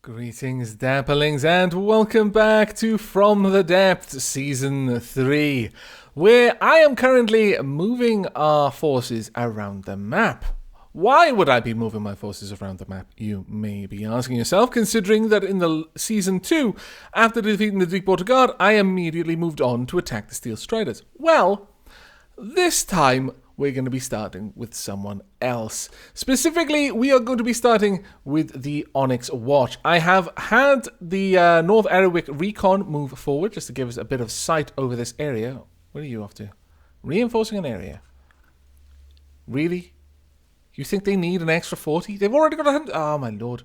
Greetings, Dapplings, and welcome back to From the Depths Season 3, where I am currently moving our forces around the map. Why would I be moving my forces around the map, you may be asking yourself, considering that in the Season 2, after defeating the Deepwater Guard, I immediately moved on to attack the Steel Striders. Well, this time we're going to be starting with someone else. Specifically, we are going to be starting with the Onyx Watch. I have had the North Aerowick Recon move forward just to give us a bit of sight over this area. What are you off to? Reinforcing an area. Really? You think they need an extra 40? They've already got 100. Oh, my lord.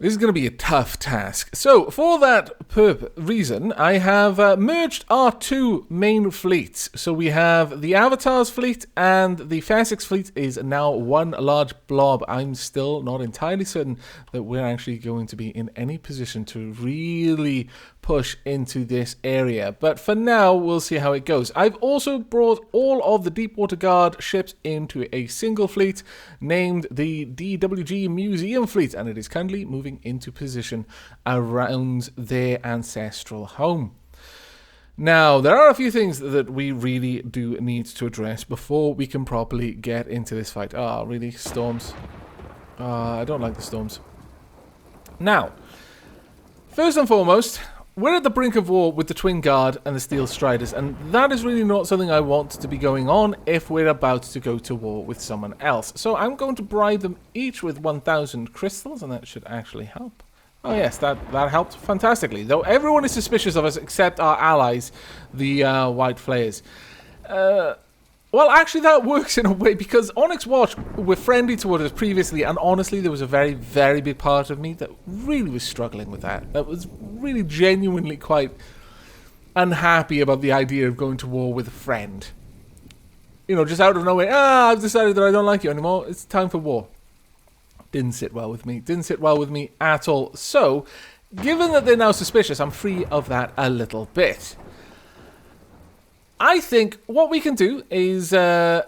This is going to be a tough task. So, for that reason, I have merged our two main fleets. So we have the Avatar's fleet and the Fairsex fleet is now one large blob. I'm still not entirely certain that we're actually going to be in any position to really push into this area. But for now, we'll see how it goes. I've also brought all of the Deepwater Guard ships into a single fleet named the DWG Museum Fleet, and it is currently moving into position around their ancestral home. Now, there are a few things that we really do need to address before we can properly get into this fight. Ah, really? Storms? I don't like the storms. Now, first and foremost, we're at the brink of war with the Twin Guard and the Steel Striders, and that is really not something I want to be going on if we're about to go to war with someone else. So I'm going to bribe them each with 1,000 crystals, and that should actually help. Oh yes, that helped fantastically. Though everyone is suspicious of us except our allies, the White Flayers. Well, actually, that works in a way, because Onyx Watch were friendly toward us previously, and honestly, there was a very, very big part of me that really was struggling with that. That was really genuinely quite unhappy about the idea of going to war with a friend. You know, just out of nowhere, I've decided that I don't like you anymore, it's time for war. Didn't sit well with me. Didn't sit well with me at all. So, given that they're now suspicious, I'm free of that a little bit. I think what we can do is, I'm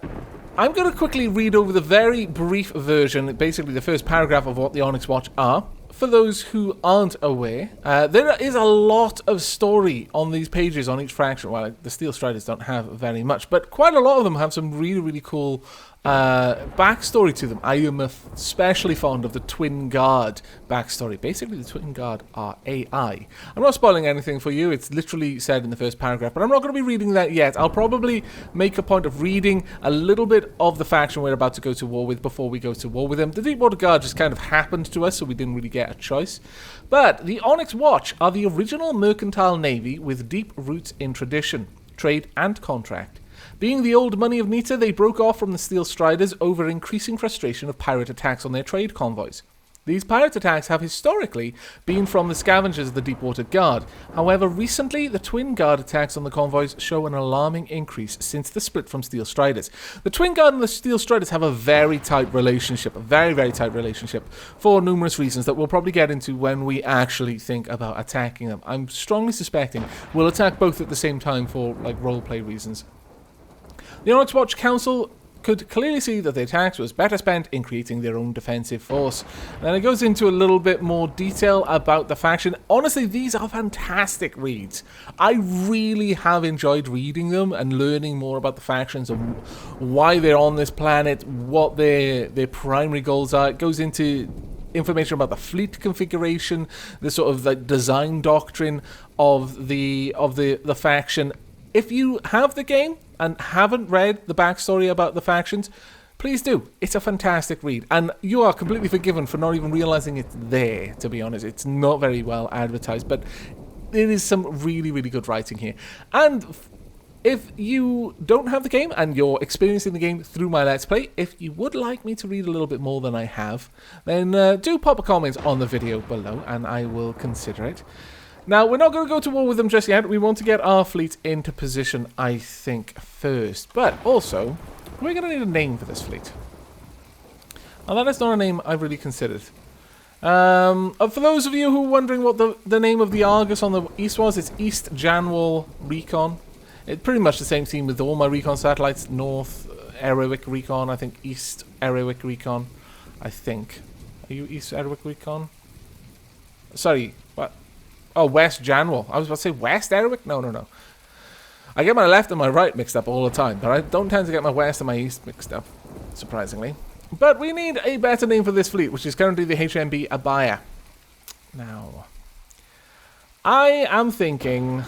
going to quickly read over the very brief version, basically the first paragraph of what the Onyx Watch are. For those who aren't aware, there is a lot of story on these pages on each faction. Well, the Steel Striders don't have very much, but quite a lot of them have some really, really cool backstory to them. I am especially fond of the Twin Guard backstory. Basically, the Twin Guard are AI. I'm not spoiling anything for you. It's literally said in the first paragraph, but I'm not going to be reading that yet. I'll probably make a point of reading a little bit of the faction we're about to go to war with before we go to war with them. The Deepwater Guard just kind of happened to us, so we didn't really get a choice. But the Onyx Watch are the original mercantile navy with deep roots in tradition, trade, and contract. Being the old money of Nita, they broke off from the Steel Striders over increasing frustration of pirate attacks on their trade convoys. These pirate attacks have historically been from the scavengers of the Deepwater Guard. However, recently, the Twin Guard attacks on the convoys show an alarming increase since the split from Steel Striders. The Twin Guard and the Steel Striders have a very tight relationship, a very, very tight relationship, for numerous reasons that we'll probably get into when we actually think about attacking them. I'm strongly suspecting we'll attack both at the same time for, like, roleplay reasons. The Onyx Watch Council could clearly see that the attacks was better spent in creating their own defensive force. And then it goes into a little bit more detail about the faction. Honestly, these are fantastic reads. I really have enjoyed reading them and learning more about the factions and why they're on this planet, what their primary goals are. It goes into information about the fleet configuration, the sort of the design doctrine of the faction. If you have the game and haven't read the backstory about the factions, please do. It's a fantastic read. And you are completely forgiven for not even realizing it's there, to be honest. It's not very well advertised, but there is some really, really good writing here. And if you don't have the game and you're experiencing the game through my Let's Play, if you would like me to read a little bit more than I have, then do pop a comment on the video below and I will consider it. Now, we're not going to go to war with them just yet. We want to get our fleet into position, I think, first. But also, we're going to need a name for this fleet. Now, that is not a name I've really considered. For those of you who are wondering what the name of the Argus on the east was, it's East Janwal Recon. It's pretty much the same theme with all my recon satellites. North Aerowick Recon, I think East Aerowick Recon, I think. Are you East Aerowick Recon? Sorry, what? Oh, West Janwell. I was about to say West Erwick? No, no, no. I get my left and my right mixed up all the time, but I don't tend to get my west and my east mixed up, surprisingly. But we need a better name for this fleet, which is currently the HMB Abaya. Now, I am thinking,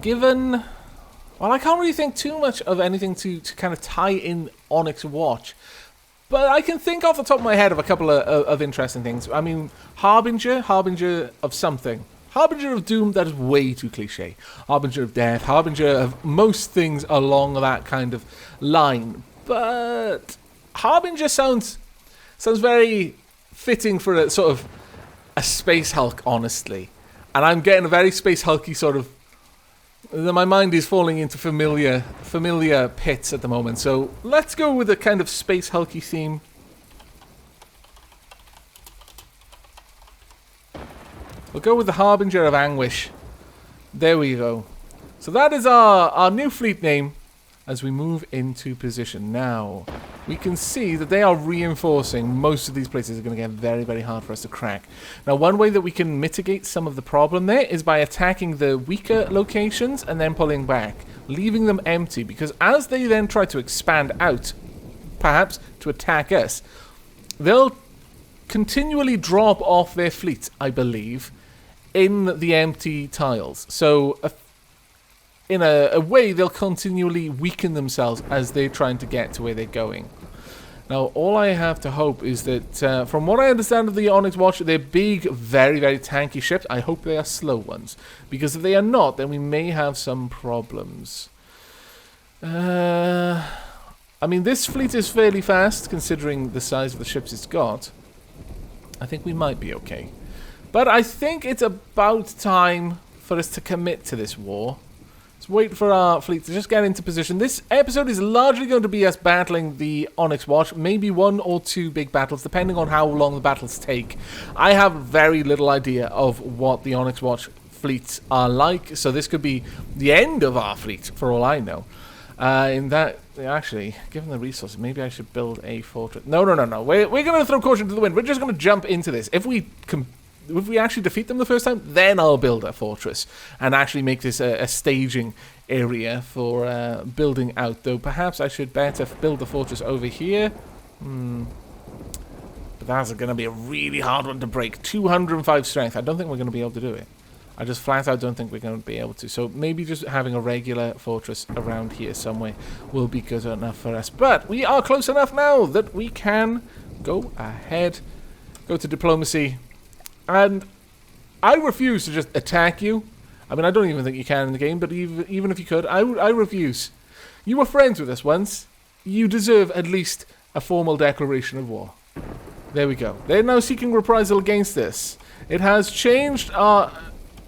given... Well, I can't really think too much of anything to kind of tie in Onyx Watch. But I can think off the top of my head of a couple of interesting things. I mean, Harbinger of something. Harbinger of Doom, that is way too cliche. Harbinger of Death, Harbinger of most things along that kind of line. But Harbinger sounds very fitting for a sort of a Space Hulk, honestly. And I'm getting a very Space Hulky sort of... My mind is falling into familiar pits at the moment. So let's go with a kind of Space Hulky theme. We'll go with the Harbinger of Anguish. There we go. So that is our new fleet name as we move into position. Now, we can see that they are reinforcing. Most of these places are going to get very, very hard for us to crack. Now, one way that we can mitigate some of the problem there is by attacking the weaker locations and then pulling back, leaving them empty. Because as they then try to expand out, perhaps to attack us, they'll continually drop off their fleet, I believe, in the empty tiles. So, in a way, they'll continually weaken themselves as they're trying to get to where they're going. Now, all I have to hope is that, from what I understand of the Onyx Watch, they're big, very, very tanky ships. I hope they are slow ones. Because if they are not, then we may have some problems. I mean, this fleet is fairly fast, considering the size of the ships it's got. I think we might be okay. But I think it's about time for us to commit to this war. Let's wait for our fleet to just get into position. This episode is largely going to be us battling the Onyx Watch. Maybe 1 or 2 big battles, depending on how long the battles take. I have very little idea of what the Onyx Watch fleets are like. So this could be the end of our fleet, for all I know. Actually, given the resources, maybe I should build a fortress. No. We're going to throw caution to the wind. We're just going to jump into this. If we actually defeat them the first time, then I'll build a fortress and actually make this a staging area for building out. Though perhaps I should better build the fortress over here. But that's going to be a really hard one to break. 205 strength. I don't think we're going to be able to do it. I just flat out don't think we're going to be able to. So maybe just having a regular fortress around here somewhere will be good enough for us. But we are close enough now that we can go ahead, go to diplomacy. And I refuse to just attack you. I mean, I don't even think you can in the game, but even if you could, I refuse. You were friends with us once. You deserve at least a formal declaration of war. There we go. They're now seeking reprisal against this. It has changed our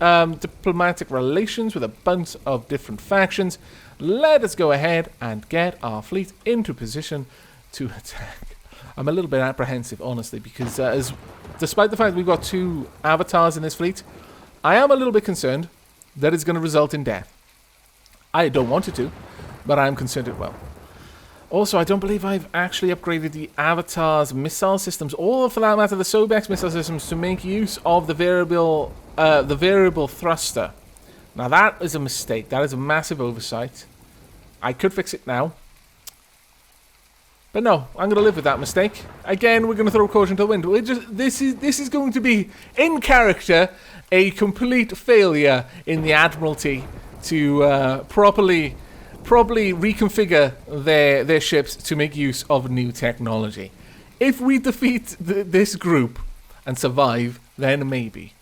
diplomatic relations with a bunch of different factions. Let us go ahead and get our fleet into position to attack. I'm a little bit apprehensive, honestly, because despite the fact we've got 2 avatars in this fleet, I am a little bit concerned that it's going to result in death. I don't want it to, but I'm concerned it will. Also, I don't believe I've actually upgraded the avatar's missile systems, or for that matter, the Sobex missile systems, to make use of the variable thruster. Now that is a mistake. That is a massive oversight. I could fix it now. But no, I'm going to live with that mistake. Again, we're going to throw caution to the wind. This is going to be, in character, a complete failure in the Admiralty to properly reconfigure their ships to make use of new technology. If we defeat this group and survive, then maybe.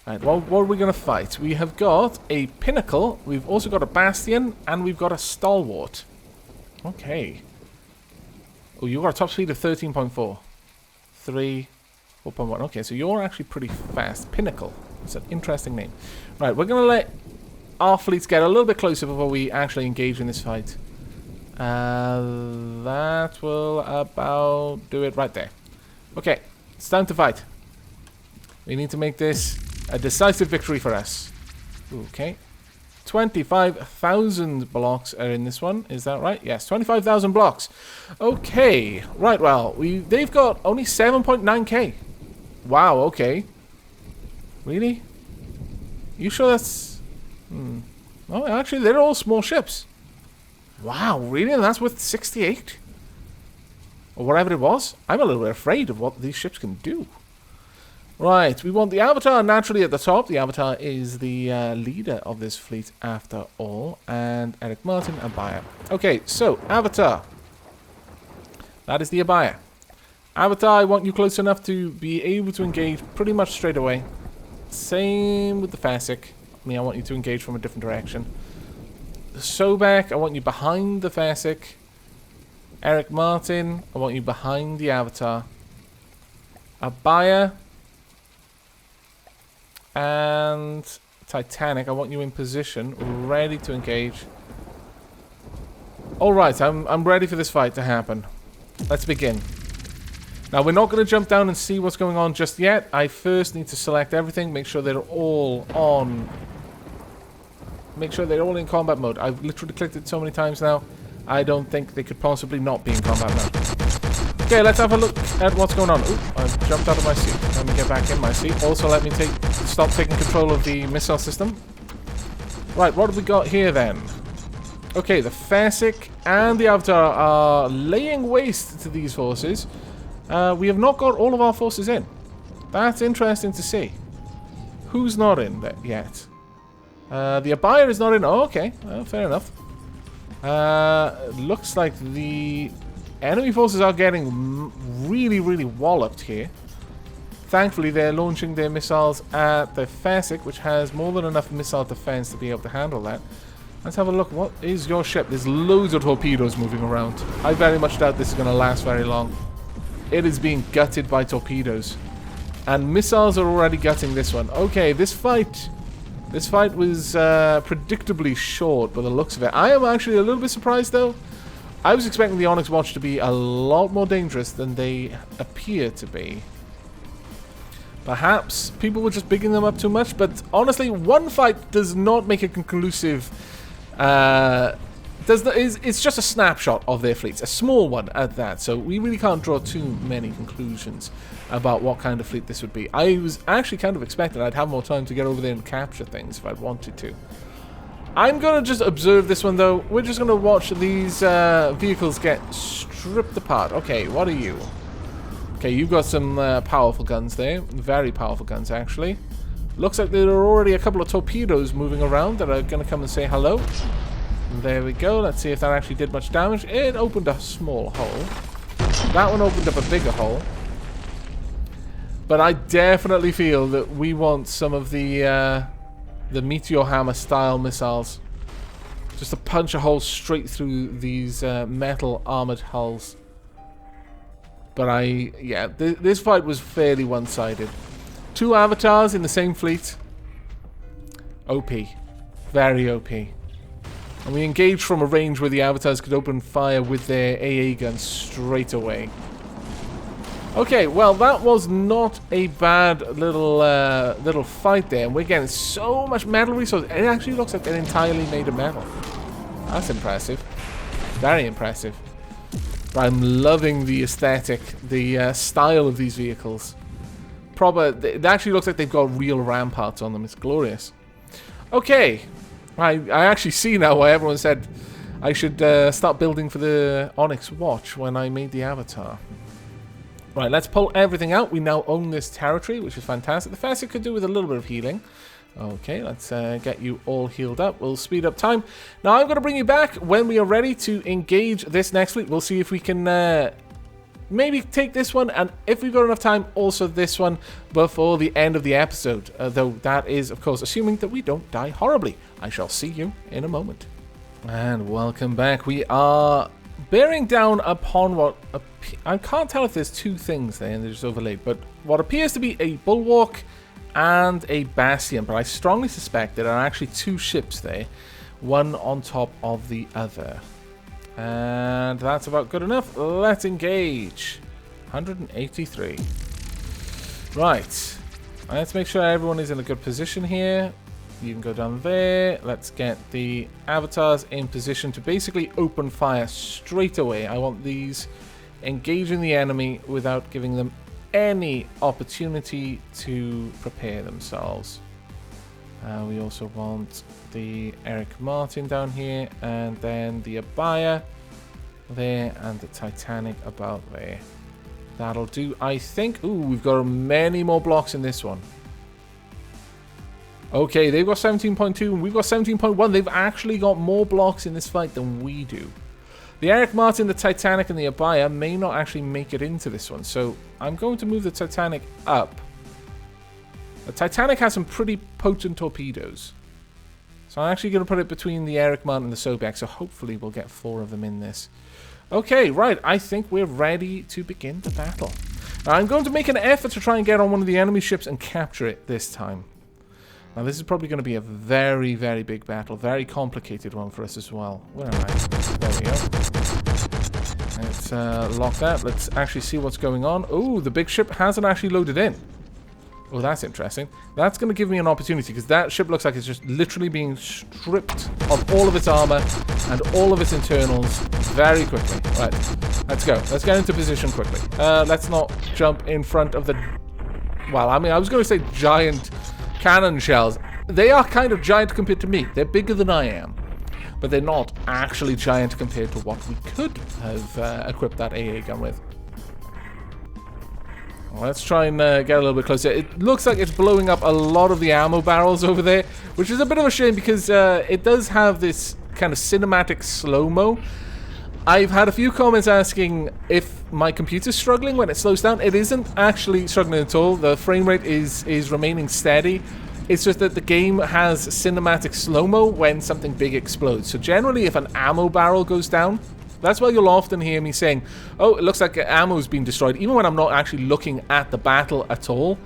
Right, what are we going to fight? We have got a Pinnacle, we've also got a Bastion, and we've got a Stalwart. Okay. Oh, you got a top speed of 13.4. 3, 4.1. Okay, so you're actually pretty fast. Pinnacle. It's an interesting name. Right, we're going to let our fleets get a little bit closer before we actually engage in this fight. That will about do it right there. Okay, it's time to fight. We need to make this a decisive victory for us. Okay. 25,000 blocks are in this one. Is that right? Yes, 25,000 blocks. Okay. Right, well, they've got only 7.9k. Wow, okay. Really? You sure that's... Oh, actually, they're all small ships. Wow, really? And that's worth 68? Or whatever it was? I'm a little bit afraid of what these ships can do. Right, we want the Avatar naturally at the top. The Avatar is the leader of this fleet after all. And Eric Martin, Abaya. Okay, so, Avatar. That is the Abaya. Avatar, I want you close enough to be able to engage pretty much straight away. Same with the Fasic. I want you to engage from a different direction. Sobek, I want you behind the Fasic. Eric Martin, I want you behind the Avatar. Abaya and Titanic, I want you in position, ready to engage. Alright, I'm ready for this fight to happen. Let's begin. Now, we're not going to jump down and see what's going on just yet. I first need to select everything, make sure they're all on... Make sure they're all in combat mode. I've literally clicked it so many times now, I don't think they could possibly not be in combat mode. Okay, let's have a look at what's going on. Ooh, I've jumped out of my seat. Let me get back in my seat. Also, let me stop taking control of the missile system. Right, what have we got here then? Okay, the Fasic and the Avatar are laying waste to these forces. We have not got all of our forces in. That's interesting to see. Who's not in there yet? The Abaya is not in. Oh, okay. Fair enough. Looks like the enemy forces are getting really, really walloped here. Thankfully, they're launching their missiles at the Fasic, which has more than enough missile defense to be able to handle that. Let's have a look. What is your ship? There's loads of torpedoes moving around. I very much doubt this is going to last very long. It is being gutted by torpedoes. And missiles are already gutting this one. Okay, this fight was predictably short by the looks of it. I am actually a little bit surprised, though. I was expecting the Onyx Watch to be a lot more dangerous than they appear to be. Perhaps people were just bigging them up too much, but honestly, one fight does not make a conclusive... it's just a snapshot of their fleets, a small one at that, so we really can't draw too many conclusions about what kind of fleet this would be. I was actually kind of expecting I'd have more time to get over there and capture things if I'd wanted to. I'm going to just observe this one, though. We're just going to watch these vehicles get stripped apart. Okay, what are you? Okay, you've got some powerful guns there. Very powerful guns, actually. Looks like there are already a couple of torpedoes moving around that are going to come and say hello. There we go. Let's see if that actually did much damage. It opened a small hole. That one opened up a bigger hole. But I definitely feel that we want some of the Meteor Hammer style missiles. Just to punch a hole straight through these metal armored hulls. But yeah, this fight was fairly one-sided. Two avatars in the same fleet. OP. Very OP. And we engaged from a range where the avatars could open fire with their AA guns straight away. Okay, well, that was not a bad little fight there. And we're getting so much metal resources. It actually looks like they're entirely made of metal. That's impressive. Very impressive. I'm loving the aesthetic, the style of these vehicles. It actually looks like they've got real ramparts on them. It's glorious. Okay. I actually see now why everyone said I should start building for the Onyx Watch when I made the Avatar. Right, let's pull everything out. We now own this territory, which is fantastic. The Fasic could do with a little bit of healing. Okay, let's get you all healed up. We'll speed up time. Now, I'm going to bring you back when we are ready to engage this next fleet. We'll see if we can maybe take this one, and if we've got enough time, also this one before the end of the episode. Though that is, of course, assuming that we don't die horribly. I shall see you in a moment. And welcome back. We are bearing down upon what... I can't tell if there's two things there and they're just overlaid, but what appears to be a bulwark and a bastion, but I strongly suspect there are actually two ships there, one on top of the other. And that's about good enough. Let's engage. 183. Right. Let's make sure everyone is in a good position here. You can go down there. Let's get the avatars in position to basically open fire straight away. I want these engaging the enemy without giving them any opportunity to prepare themselves. We also want the Eric Martin down here, and then the Abaya there, and the Titanic about there. That'll do, I think. Ooh, we've got many more blocks in this one. Okay, they've got 17.2 and we've got 17.1. They've actually got more blocks in this fight than we do. The Eric Martin, the Titanic, and the Abaya may not actually make it into this one. So I'm going to move the Titanic up. The Titanic has some pretty potent torpedoes. So I'm actually going to put it between the Eric Martin and the Sobek. So hopefully we'll get 4 of them in this. Okay, right. I think we're ready to begin the battle. Now, I'm going to make an effort to try and get on one of the enemy ships and capture it this time. Now, this is probably going to be a very, very big battle. Very complicated one for us as well. Where am I? There we go. Let's lock that. Let's actually see what's going on. Oh, the big ship hasn't actually loaded in. Oh, that's interesting. That's going to give me an opportunity, because that ship looks like it's just literally being stripped of all of its armor and all of its internals very quickly. Right, let's go. Let's get into position quickly. Let's not jump in front of the... Well, I mean, I was going to say giant cannon shells. They are kind of giant compared to me. They're bigger than I am. But they're not actually giant compared to what we could have equipped that AA gun with. Let's try and get a little bit closer. It looks like it's blowing up a lot of the ammo barrels over there, which is a bit of a shame because it does have this kind of cinematic slow-mo. I've had a few comments asking if my computer's struggling when it slows down. It isn't actually struggling at all. The frame rate is remaining steady. It's just that the game has cinematic slow-mo when something big explodes. So generally, if an ammo barrel goes down, that's why you'll often hear me saying, oh, it looks like ammo's been destroyed. Even when I'm not actually looking at the battle at all,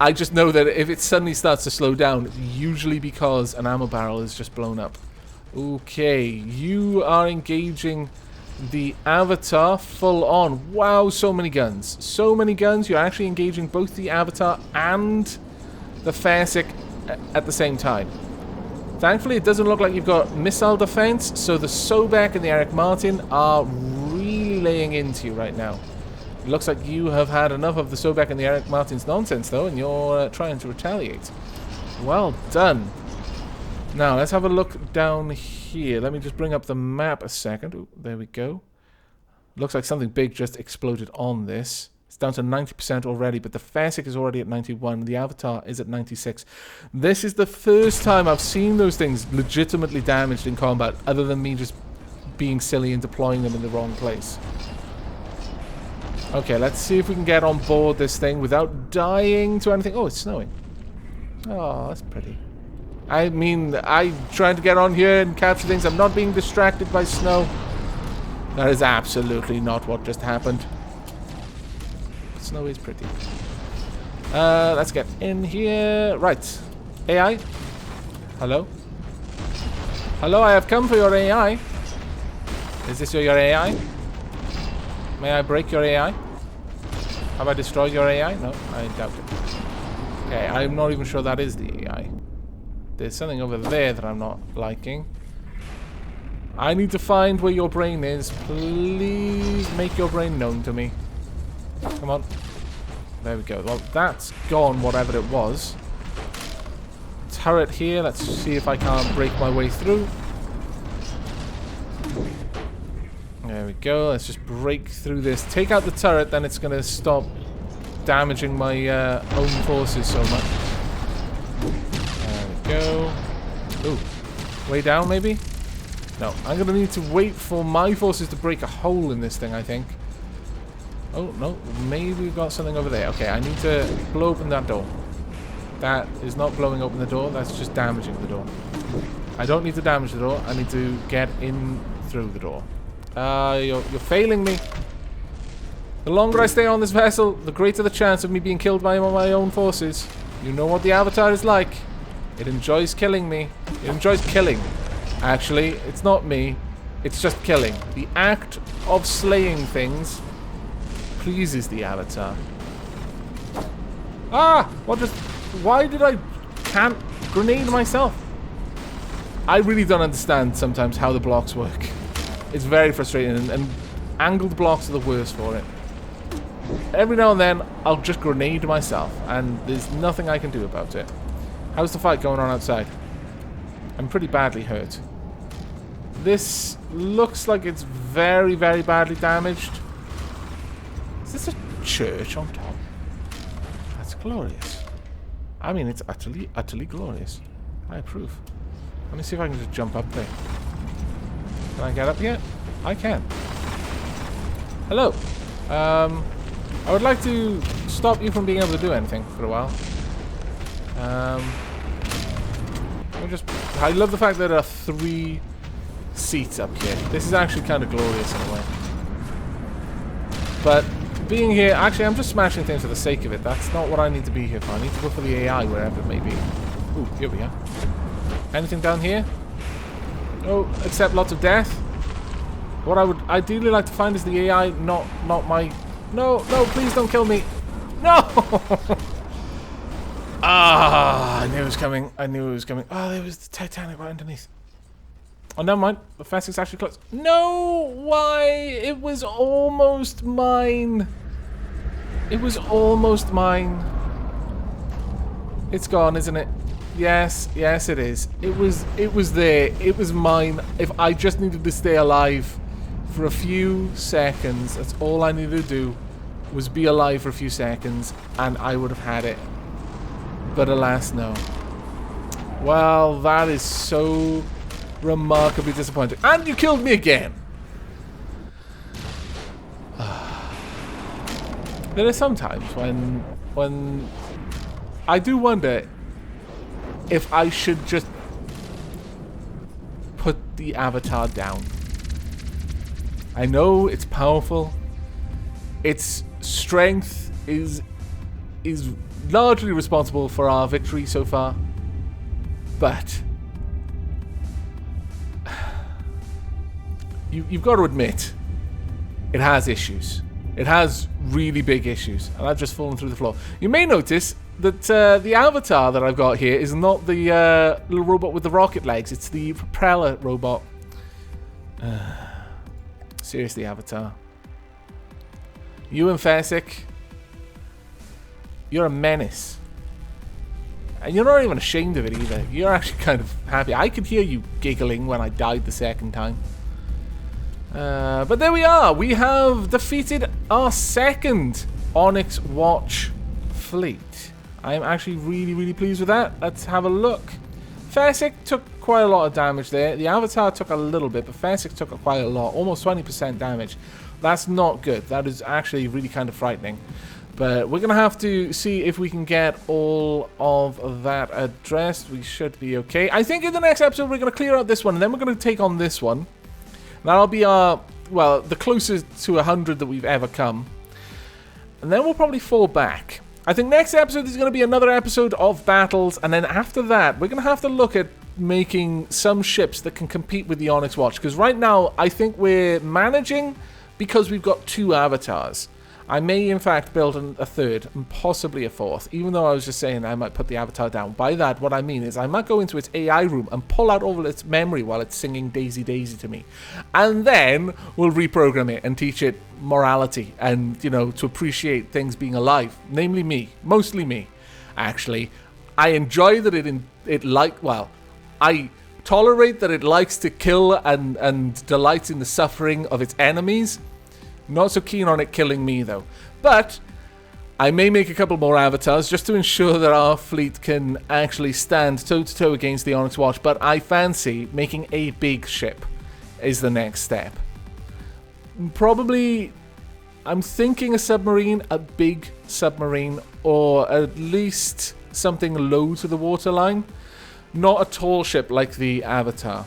I just know that if it suddenly starts to slow down, it's usually because an ammo barrel is just blown up. Okay, you are engaging the Avatar full on. Wow, so many guns. So many guns. You're actually engaging both the Avatar and the Farsic at the same time. Thankfully, it doesn't look like you've got missile defense, so the Sobek and the Eric Martin are really laying into you right now. It looks like you have had enough of the Sobek and the Eric Martin's nonsense, though, and you're trying to retaliate. Well done. Now, let's have a look down here. Let me just bring up the map a second. Ooh, there we go. Looks like something big just exploded on this. It's down to 90% already, but the Farsic is already at 91. The Avatar is at 96. This is the first time I've seen those things legitimately damaged in combat, other than me just being silly and deploying them in the wrong place. Okay, let's see if we can get on board this thing without dying to anything. Oh, it's snowing. Oh, that's pretty. I mean, I'm trying to get on here and capture things. I'm not being distracted by snow. That is absolutely not what just happened. Snow is pretty. Let's get in here. Right. AI? Hello? Hello, I have come for your AI. Is this your AI? May I break your AI? Have I destroyed your AI? No, I doubt it. Okay, I'm not even sure that is the AI. There's something over there that I'm not liking. I need to find where your brain is. Please make your brain known to me. Come on. There we go. Well, that's gone, whatever it was. Turret here. Let's see if I can't break my way through. There we go. Let's just break through this. Take out the turret, then it's going to stop damaging my own forces so much. There we go. Ooh. Way down, maybe? No. I'm going to need to wait for my forces to break a hole in this thing, I think. Oh, no. Maybe we've got something over there. Okay, I need to blow open that door. That is not blowing open the door. That's just damaging the door. I don't need to damage the door. I need to get in through the door. You're failing me. The longer I stay on this vessel, the greater the chance of me being killed by my own forces. You know what the Avatar is like. It enjoys killing me. It enjoys killing. Actually, it's not me. It's just killing. The act of slaying things pleases the Avatar. Ah! What just... Why did I... can't grenade myself? I really don't understand sometimes how the blocks work. It's very frustrating, and angled blocks are the worst for it. every now and then I'll just grenade myself, and there's nothing I can do about it. How's the fight going on outside? I'm pretty badly hurt. This looks like it's very, very badly damaged. Is this a church on top? That's glorious. I mean, it's utterly, utterly glorious. I approve. Let me see if I can just jump up there. Can I get up yet? I can. Hello. I would like to stop you from being able to do anything for a while. I love the fact that there are 3 seats up here. This is actually kind of glorious in a way. But being here, actually, I'm just smashing things for the sake of it. That's not what I need to be here for. I need to go for the AI wherever it may be. Ooh, here we are. Anything down here? Oh, except lots of death. What I would ideally like to find is the AI, not my... No, please don't kill me. No! Ah, I knew it was coming. I knew it was coming. Oh, there was the Titanic right underneath. Oh, never mind. The fastest actually close. No! Why? It was almost mine. It was almost mine. It's gone, isn't it? Yes, yes it is. It was there. It was mine. If I just needed to stay alive for a few seconds, that's all I needed to do, was be alive for a few seconds, and I would have had it. But alas, no. Well, that is so remarkably disappointing. And you killed me again! There are some times when I do wonder if I should just put the avatar down. I know it's powerful. Its strength is largely responsible for our victory so far. But you've got to admit, it has issues. It has really big issues, and I've just fallen through the floor. You may notice that the avatar that I've got here is not the little robot with the rocket legs. It's the propeller robot. Seriously, Avatar. You and Fasic, you're a menace. And you're not even ashamed of it either. You're actually kind of happy. I could hear you giggling when I died the second time. But there we are. We have defeated our second Onyx Watch fleet. I'm actually really, really pleased with that. Let's have a look. Fasic took quite a lot of damage there. The Avatar took a little bit, but Fasic took quite a lot. Almost 20% damage. That's not good. That is actually really kind of frightening. But we're going to have to see if we can get all of that addressed. We should be okay. I think in the next episode we're going to clear out this one, and then we're going to take on this one. That'll be our, well, the closest to 100 that we've ever come. And then we'll probably fall back. I think next episode is going to be another episode of battles, and then after that, we're going to have to look at making some ships that can compete with the Onyx Watch. Because right now, I think we're managing because we've got 2 avatars. I may, in fact, build a third and possibly a fourth, even though I was just saying I might put the avatar down. By that, what I mean is I might go into its AI room and pull out all of its memory while it's singing Daisy Daisy to me. And then we'll reprogram it and teach it morality and, you know, to appreciate things being alive. Namely me. Mostly me, actually. I enjoy that I tolerate that it likes to kill and delights in the suffering of its enemies. Not so keen on it killing me, though. But I may make a couple more avatars just to ensure that our fleet can actually stand toe-to-toe against the Onyx Watch. But I fancy making a big ship is the next step. Probably, I'm thinking a submarine, a big submarine, or at least something low to the waterline. Not a tall ship like the Avatar.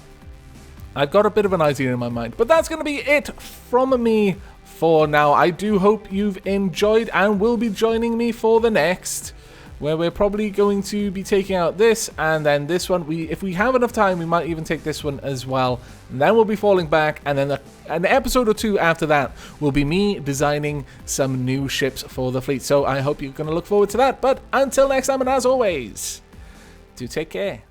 I've got a bit of an idea in my mind. But that's going to be it from me for now. I do hope you've enjoyed and will be joining me for the next, where we're probably going to be taking out this and then this one. If we have enough time, we might even take this one as well. And then we'll be falling back, and then an episode or 2 after that will be me designing some new ships for the fleet. So I hope you're going to look forward to that. But until next time, and as always, do take care.